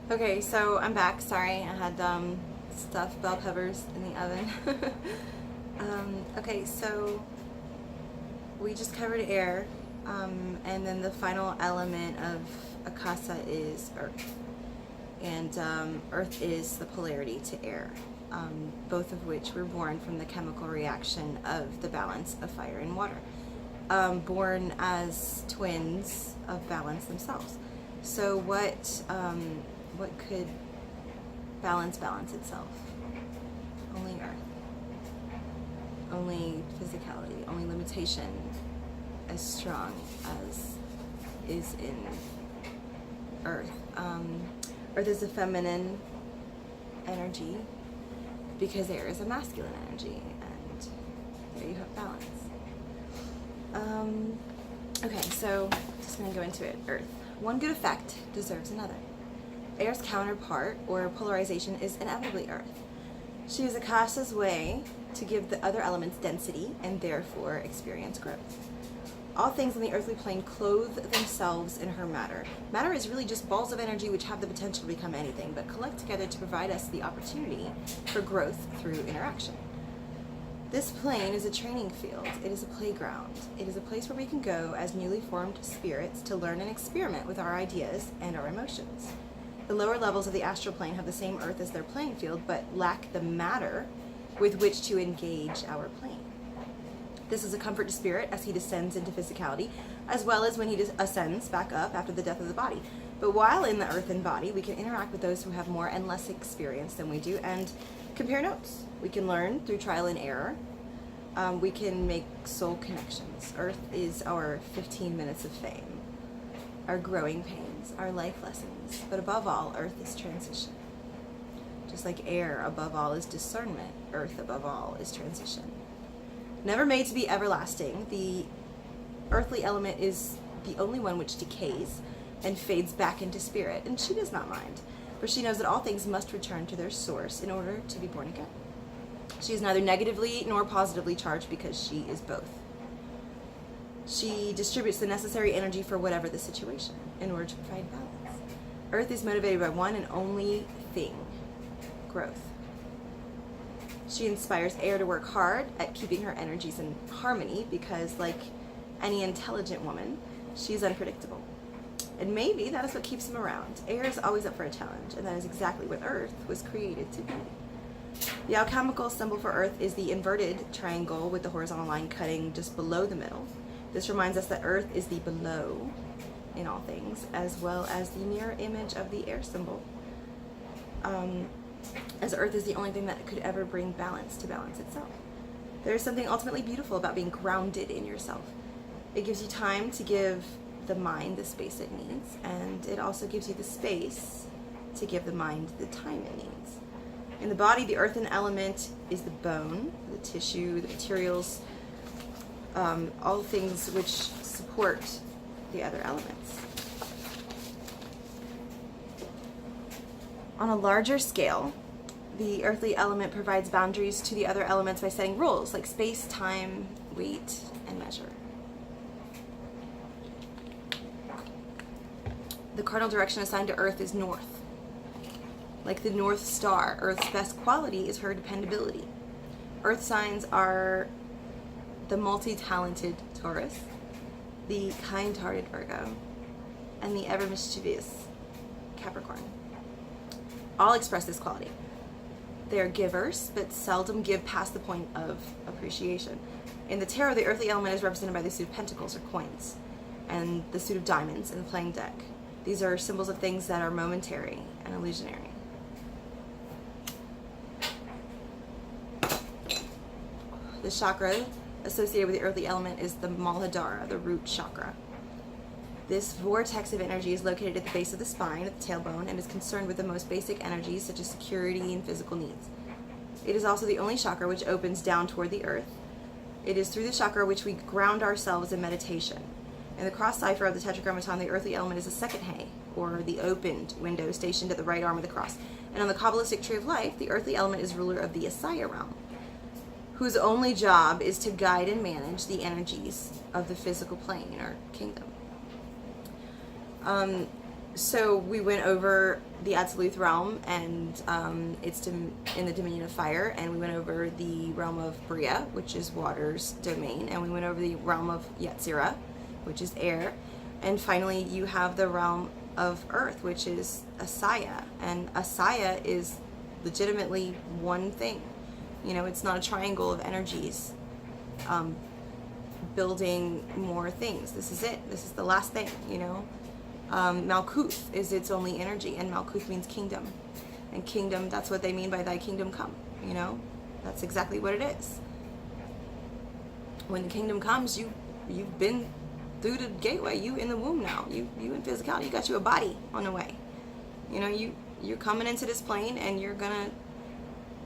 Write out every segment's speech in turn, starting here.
Okay, so I'm back. Sorry, I had stuffed bell peppers in the oven. Okay, so we just covered air, and then the final element of Akasa is earth. And earth is the polarity to air, both of which were born from the chemical reaction of the balance of fire and water, born as twins of balance themselves. So what could balance itself? Only earth. Only physicality. Only limitation as strong as is in earth. Earth is a feminine energy because air is a masculine energy, and there you have balance. Okay, so just gonna go into it. Earth. One good effect deserves another. Air's counterpart, or polarization, is inevitably earth. She is Akasa's way to give the other elements density and therefore experience growth. All things on the earthly plane clothe themselves in her matter. Matter is really just balls of energy which have the potential to become anything, but collect together to provide us the opportunity for growth through interaction. This plane is a training field. It is a playground. It is a place where we can go as newly formed spirits to learn and experiment with our ideas and our emotions. The lower levels of the astral plane have the same earth as their playing field, but lack the matter with which to engage our plane. This is a comfort to spirit as he descends into physicality, as well as when he ascends back up after the death of the body. But while in the earthen body, we can interact with those who have more and less experience than we do and compare notes. We can learn through trial and error. We can make soul connections. Earth is our 15 minutes of fame, our growing pains, our life lessons. But above all, earth is transition. Just like air above all is discernment, earth above all is transition. Never made to be everlasting, the earthly element is the only one which decays and fades back into spirit, and she does not mind, for she knows that all things must return to their source in order to be born again. She is neither negatively nor positively charged because she is both. She distributes the necessary energy for whatever the situation in order to provide balance. Earth is motivated by one and only thing: growth. She inspires air to work hard at keeping her energies in harmony because, like any intelligent woman, she is unpredictable. And maybe that is what keeps him around. Air is always up for a challenge, and that is exactly what Earth was created to be. The alchemical symbol for Earth is the inverted triangle with the horizontal line cutting just below the middle. This reminds us that Earth is the below in all things, as well as the mirror image of the air symbol. As Earth is the only thing that could ever bring balance to balance itself. There is something ultimately beautiful about being grounded in yourself. It gives you time to give the mind the space it needs, and it also gives you the space to give the mind the time it needs. In the body, the earthen element is the bone, the tissue, the materials, all things which support the other elements. On a larger scale, the earthly element provides boundaries to the other elements by setting rules like space, time, weight, and measure. The cardinal direction assigned to Earth is north. Like the North Star, Earth's best quality is her dependability. Earth signs are the multi-talented Taurus, the kind-hearted Virgo, and the ever-mischievous Capricorn. All express this quality. They are givers, but seldom give past the point of appreciation. In the tarot, the earthly element is represented by the suit of pentacles, or coins, and the suit of diamonds in the playing deck. These are symbols of things that are momentary and illusionary. The chakra associated with the earthly element is the Muladhara, the root chakra. This vortex of energy is located at the base of the spine, at the tailbone, and is concerned with the most basic energies such as security and physical needs. It is also the only chakra which opens down toward the earth. It is through the chakra which we ground ourselves in meditation. In the cross cipher of the Tetragrammaton, the earthly element is the second hay, or the opened window stationed at the right arm of the cross. And on the Kabbalistic tree of life, the earthly element is ruler of the Asaya realm, whose only job is to guide and manage the energies of the physical plane or kingdom. So we went over the Absolute realm, and it's in the Dominion of Fire, and we went over the realm of Bria, which is water's domain, and we went over the realm of Yetzirah, which is air, and finally you have the realm of Earth, which is Asaya, and Asaya is legitimately one thing. You know, it's not a triangle of energies building more things. This is it. This is the last thing, you know. Malkuth is its only energy, and Malkuth means kingdom. And kingdom, that's what they mean by thy kingdom come, you know. That's exactly what it is. When the kingdom comes, you've been through the gateway. You in the womb now. You in physicality. You got you a body on the way. You know, you're coming into this plane, and you're gonna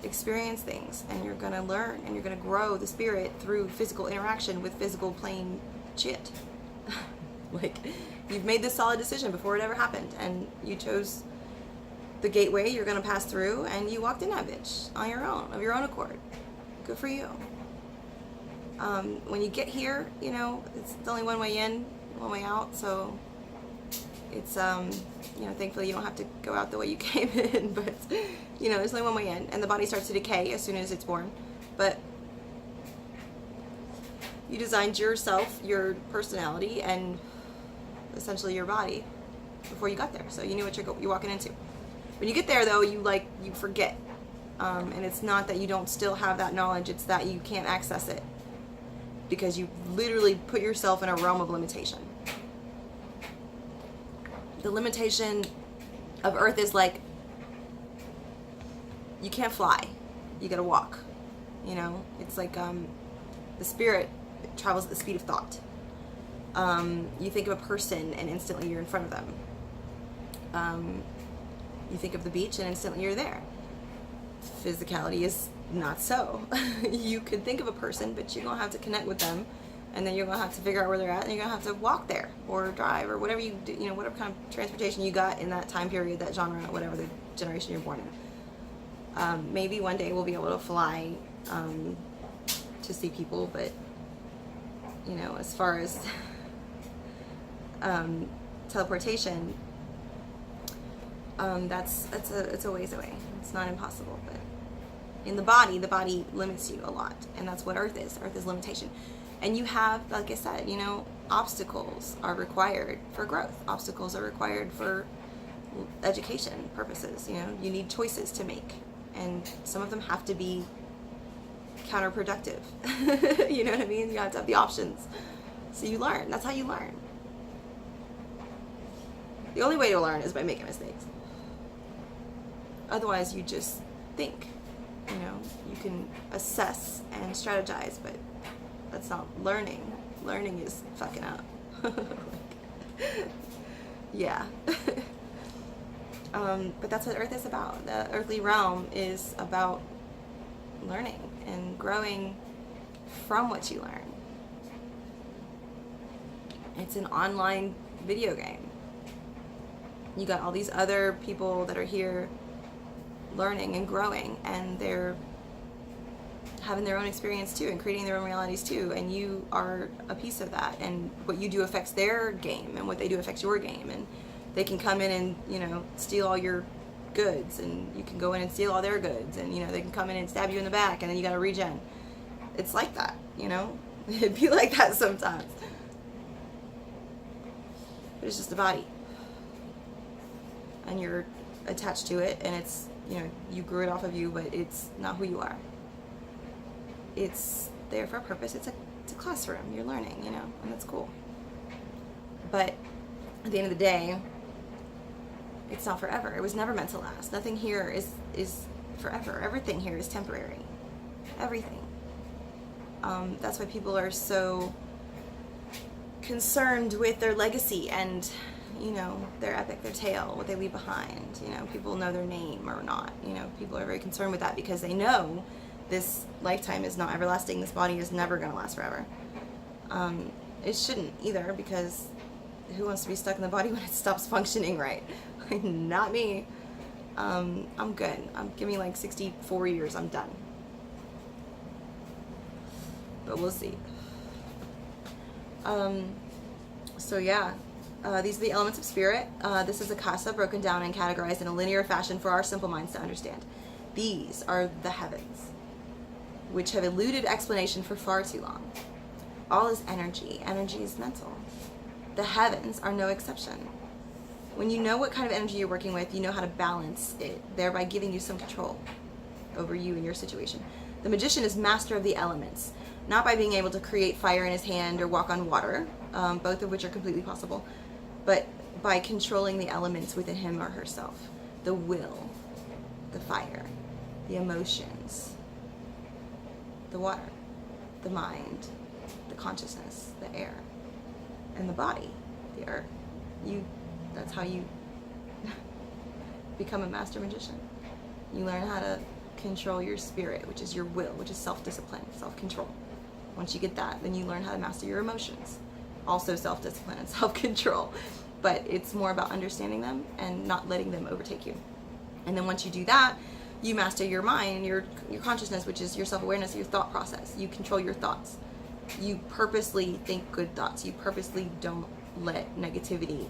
experience things, and you're gonna learn, and you're gonna grow the spirit through physical interaction with physical plane shit. Like, you've made this solid decision before it ever happened, and you chose the gateway you're gonna pass through, and you walked in that bitch on your own, of your own accord. Good for you. When you get here, you know, it's only one way in, one way out, so it's, you know, thankfully you don't have to go out the way you came in, but, you know, there's only one way in, and the body starts to decay as soon as it's born, but you designed yourself, your personality, and essentially your body before you got there, so you knew what you're walking into. When you get there, though, you forget, and it's not that you don't still have that knowledge, it's that you can't access it, because you literally put yourself in a realm of limitation. The limitation of Earth is like, you can't fly, you gotta walk, you know. It's like the spirit travels at the speed of thought. You think of a person and instantly you're in front of them. You think of the beach and instantly you're there. Physicality is not so. You could think of a person, but you're gonna have to connect with them, and then you're gonna have to figure out where they're at, and you're gonna have to walk there or drive or whatever you do, you know, whatever kind of transportation you got in that time period, that genre, whatever the generation you're born in. Maybe one day we'll be able to fly to see people, but you know, as far as teleportation, it's a ways away. It's not impossible, but in the body limits you a lot, and that's what Earth is. Earth is limitation. And you have, like I said, you know, obstacles are required for growth. Obstacles are required for education purposes. You know, you need choices to make, and some of them have to be counterproductive. You know what I mean? You have to have the options. So you learn. That's how you learn. The only way to learn is by making mistakes. Otherwise, you just think. You know, you can assess and strategize, but that's not learning. Learning is fucking up. Yeah. But that's what Earth is about. The earthly realm is about learning and growing from what you learn. It's an online video game. You got all these other people that are here learning and growing, and they're having their own experience too and creating their own realities too, and you are a piece of that, and what you do affects their game, and what they do affects your game, and they can come in and, you know, steal all your goods, and you can go in and steal all their goods, and, you know, they can come in and stab you in the back, and then you gotta regen. It's like that, you know. It'd be like that sometimes, but it's just a body, and you're attached to it, and it's, you know, you grew it off of you, but it's not who you are. It's there for a purpose. It's a classroom. You're learning, you know, and that's cool. But at the end of the day, it's not forever. It was never meant to last. Nothing here is forever. Everything here is temporary. Everything. That's why people are so concerned with their legacy and, you know, their epic, their tale, what they leave behind. You know, people know their name or not. You know, people are very concerned with that because they know this lifetime is not everlasting. This body is never going to last forever. It shouldn't either, because who wants to be stuck in the body when it stops functioning right? Not me. I'm good. Give me like 64 years, I'm done. But we'll see. So yeah, these are the elements of spirit. This is Akasa broken down and categorized in a linear fashion for our simple minds to understand. These are the heavens, which have eluded explanation for far too long. All is energy. Energy is mental. The heavens are no exception. When you know what kind of energy you're working with, you know how to balance it, thereby giving you some control over you and your situation. The magician is master of the elements, not by being able to create fire in his hand or walk on water, both of which are completely possible, but by controlling the elements within him or herself. The will, the fire, the emotions, the water, the mind, the consciousness, the air, and the body, the earth. That's how you become a master magician. You learn how to control your spirit, which is your will, which is self-discipline, self-control. Once you get that, then you learn how to master your emotions, also self-discipline and self-control. But it's more about understanding them and not letting them overtake you. And then once you do that, you master your mind, your consciousness, which is your self-awareness, your thought process. You control your thoughts. You purposely think good thoughts. You purposely don't let negativity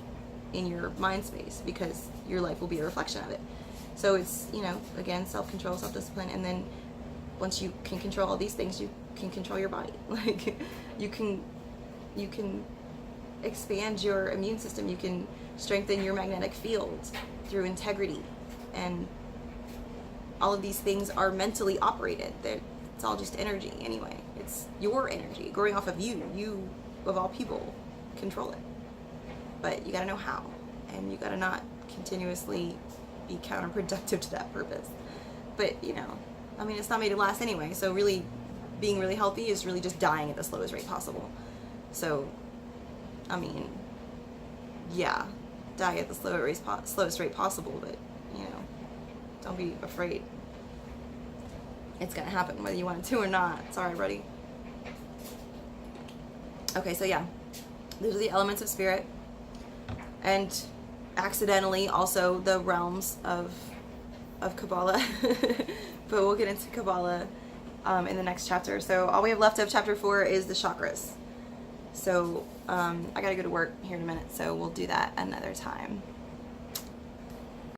in your mind space, because your life will be a reflection of it. So it's, again, self-control, self-discipline, and then once you can control all these things, you can control your body. Like, you can expand your immune system. You can strengthen your magnetic field through integrity, and all of these things are mentally operated. It's all just energy anyway. It's your energy growing off of you. You, of all people, control it. But you gotta know how, and you gotta not continuously be counterproductive to that purpose. But it's not made to last anyway. So really, being really healthy is really just dying at the slowest rate possible. So, yeah, die at the slowest rate possible. But don't be afraid. It's gonna happen whether you want it to or not. Sorry, buddy. Okay, so yeah, these are the elements of spirit, and accidentally also the realms of Kabbalah. But we'll get into Kabbalah in the next chapter. So all we have left of chapter 4 is the chakras. So I gotta go to work here in a minute, so we'll do that another time.